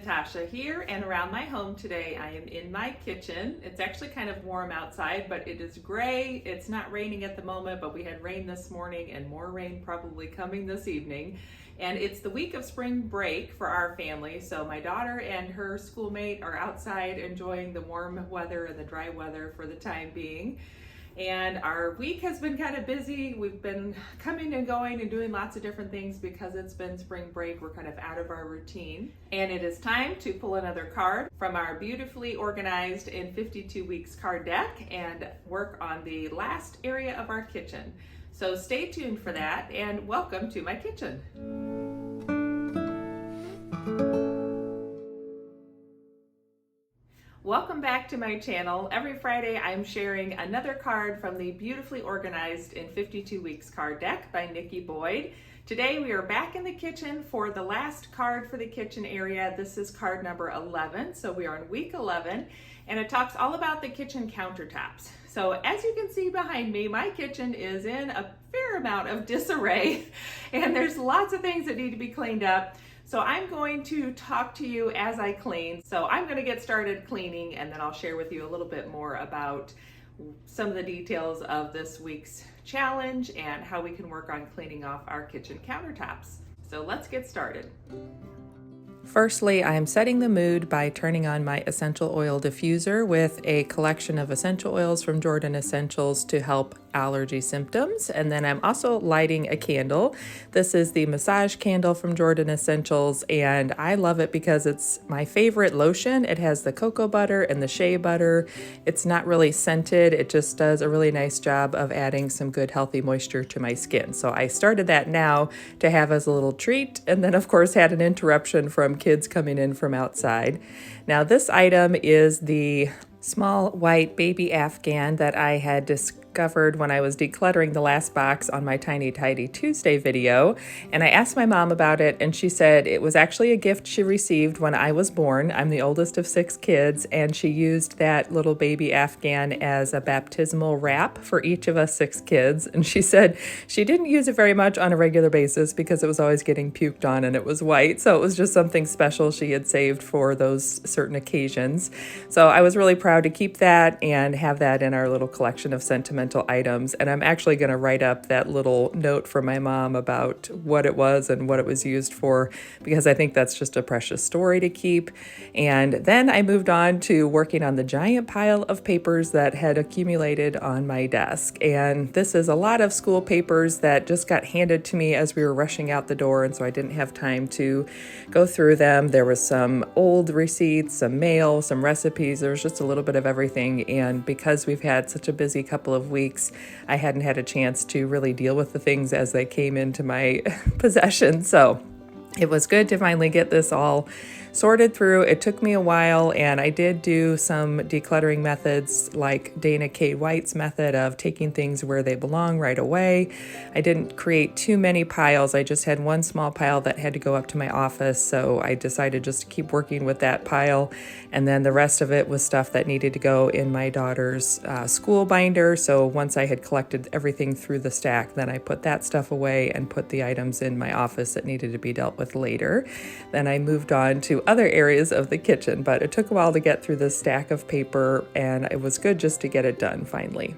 Natasha here, and around my home today I am in my kitchen. It's actually kind of warm outside, but it is gray. It's not raining at the moment, but we had rain this morning and more rain probably coming this evening. And it's the week of spring break for our family, so my daughter and her schoolmate are outside enjoying the warm weather and the dry weather for the time being. And our week has been kind of busy. We've been coming and going and doing lots of different things because it's been spring break. We're kind of out of our routine. And it is time to pull another card from our beautifully organized in 52 weeks card deck and work on the last area of our kitchen. So stay tuned for that, and welcome to my kitchen. Welcome back to my channel. Every Friday I'm sharing another card from the beautifully organized in 52 weeks card deck by Nikki Boyd. Today we are back in the kitchen for the last card for the kitchen area. This is card number 11, so we are in week 11, and it talks all about the kitchen countertops. So as you can see behind me, my kitchen is in a fair amount of disarray and there's lots of things that need to be cleaned up. So I'm going to talk to you as I clean. So I'm going to get started cleaning, and then I'll share with you a little bit more about some of the details of this week's challenge and how we can work on cleaning off our kitchen countertops. So let's get started. Firstly, I am setting the mood by turning on my essential oil diffuser with a collection of essential oils from Jordan Essentials to help allergy symptoms. And then I'm also lighting a candle. This is the massage candle from Jordan Essentials, and I love it because it's my favorite lotion. It has the cocoa butter and the shea butter. It's not really scented. It just does a really nice job of adding some good healthy moisture to my skin. So I started that now to have as a little treat, and then of course had an interruption from kids coming in from outside. Now this item is the small white baby Afghan that I had discovered when I was decluttering the last box on my Tiny Tidy Tuesday video, and I asked my mom about it, and she said it was actually a gift she received when I was born. I'm the oldest of 6 kids, and she used that little baby Afghan as a baptismal wrap for each of us 6 kids, and she said she didn't use it very much on a regular basis because it was always getting puked on and it was white, so it was just something special she had saved for those certain occasions. So I was really proud to keep that and have that in our little collection of sentimental items, and I'm actually going to write up that little note for my mom about what it was and what it was used for, because I think that's just a precious story to keep. And then I moved on to working on the giant pile of papers that had accumulated on my desk, and this is a lot of school papers that just got handed to me as we were rushing out the door, and so I didn't have time to go through them. There was some old receipts, some mail, some recipes. There was just a little bit of everything, and because we've had such a busy couple of weeks, I hadn't had a chance to really deal with the things as they came into my possession. So it was good to finally get this all sorted through. It took me a while, and I did do some decluttering methods like Dana K. White's method of taking things where they belong right away. I didn't create too many piles. I just had one small pile that had to go up to my office, so I decided just to keep working with that pile, and then the rest of it was stuff that needed to go in my daughter's school binder. So once I had collected everything through the stack, then I put that stuff away and put the items in my office that needed to be dealt with later. Then I moved on to other areas of the kitchen, but it took a while to get through this stack of paper, and it was good just to get it done finally.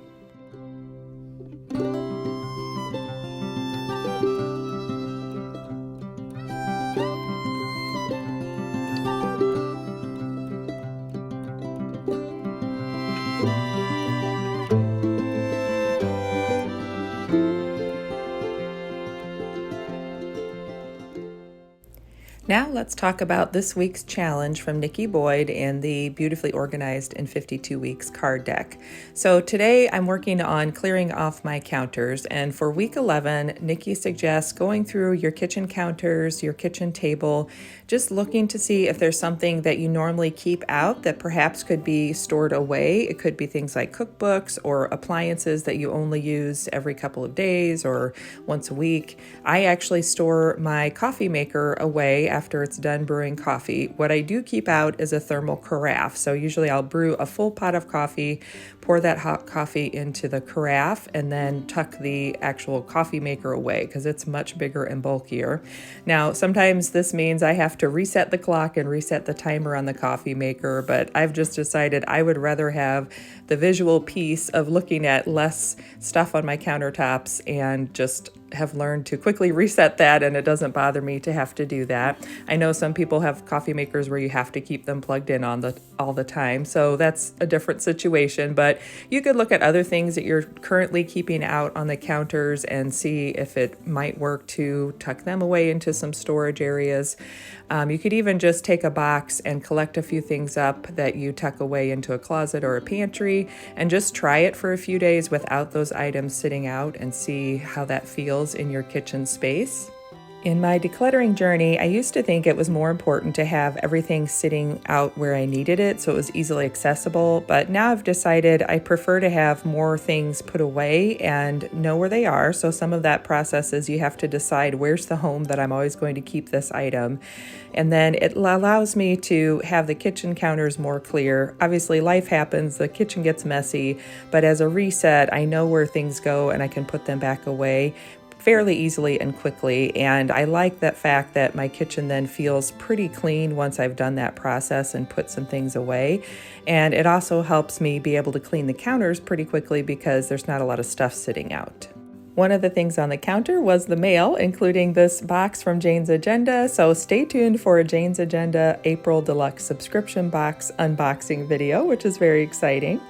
Now let's talk about this week's challenge from Nikki Boyd and the beautifully organized in 52 weeks card deck. So today I'm working on clearing off my counters, and for week 11, Nikki suggests going through your kitchen counters, your kitchen table, just looking to see if there's something that you normally keep out that perhaps could be stored away. It could be things like cookbooks or appliances that you only use every couple of days or once a week. I actually store my coffee maker away after after it's done brewing coffee. What I do keep out is a thermal carafe. So usually I'll brew a full pot of coffee, pour that hot coffee into the carafe, and then tuck the actual coffee maker away because it's much bigger and bulkier. Now, sometimes this means I have to reset the clock and reset the timer on the coffee maker, but I've just decided I would rather have the visual piece of looking at less stuff on my countertops and just have learned to quickly reset that, and it doesn't bother me to have to do that. I know some people have coffee makers where you have to keep them plugged in all the time, so that's a different situation, but you could look at other things that you're currently keeping out on the counters and see if it might work to tuck them away into some storage areas. You could even just take a box and collect a few things up that you tuck away into a closet or a pantry and just try it for a few days without those items sitting out and see how that feels in your kitchen space. In my decluttering journey, I used to think it was more important to have everything sitting out where I needed it so it was easily accessible, but now I've decided I prefer to have more things put away and know where they are. So some of that process is you have to decide where's the home that I'm always going to keep this item. And then it allows me to have the kitchen counters more clear. Obviously, life happens, the kitchen gets messy, but as a reset, I know where things go and I can put them back away fairly easily and quickly. And I like that fact that my kitchen then feels pretty clean once I've done that process and put some things away. And it also helps me be able to clean the counters pretty quickly because there's not a lot of stuff sitting out. One of the things on the counter was the mail, including this box from Jane's Agenda. So stay tuned for a Jane's Agenda April Deluxe subscription box unboxing video, which is very exciting.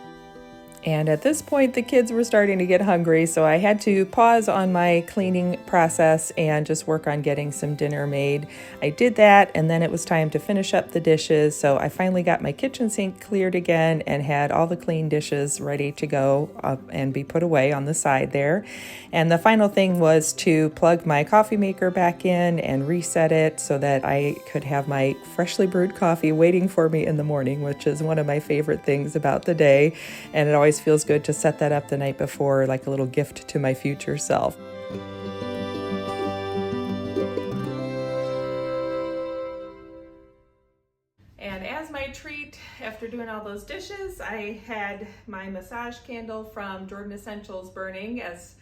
And at this point, the kids were starting to get hungry, so I had to pause on my cleaning process and just work on getting some dinner made. I did that, and then it was time to finish up the dishes, so I finally got my kitchen sink cleared again and had all the clean dishes ready to go up and be put away on the side there. And the final thing was to plug my coffee maker back in and reset it so that I could have my freshly brewed coffee waiting for me in the morning, which is one of my favorite things about the day, and it always feels good to set that up the night before, like a little gift to my future self. And as my treat, after doing all those dishes, I had my massage candle from Jordan Essentials burning as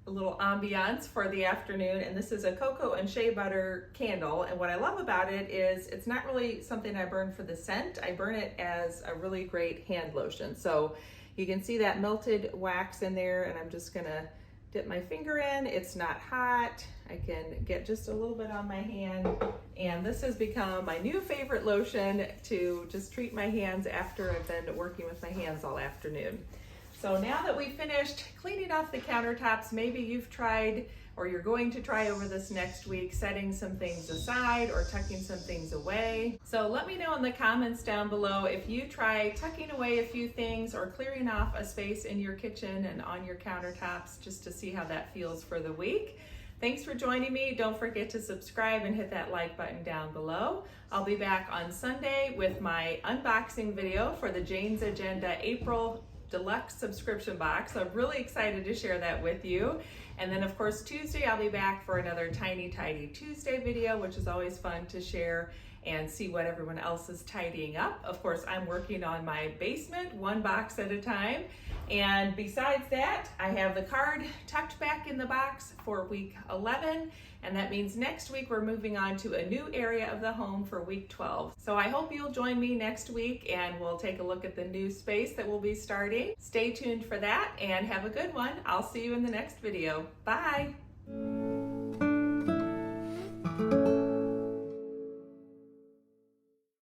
a little ambiance for the afternoon. And this is a cocoa and shea butter candle. And what I love about it is it's not really something I burn for the scent. I burn it as a really great hand lotion. So you can see that melted wax in there, and I'm just gonna dip my finger in. It's not hot. I can get just a little bit on my hand, and this has become my new favorite lotion to just treat my hands after I've been working with my hands all afternoon. So now that we've finished cleaning off the countertops, maybe you've tried or you're going to try over this next week setting some things aside or tucking some things away. So let me know in the comments down below if you try tucking away a few things or clearing off a space in your kitchen and on your countertops, just to see how that feels for the week. Thanks for joining me. Don't forget to subscribe and hit that like button down below. I'll be back on Sunday with my unboxing video for the Jane's Agenda April Deluxe subscription box. I'm really excited to share that with you. And then of course Tuesday I'll be back for another Tiny Tidy Tuesday video, which is always fun to share and see what everyone else is tidying up. Of course, I'm working on my basement one box at a time. And besides that, I have the card tucked back in the box for week 11. And that means next week we're moving on to a new area of the home for week 12. So I hope you'll join me next week and we'll take a look at the new space that we'll be starting. Stay tuned for that and have a good one. I'll see you in the next video. Bye.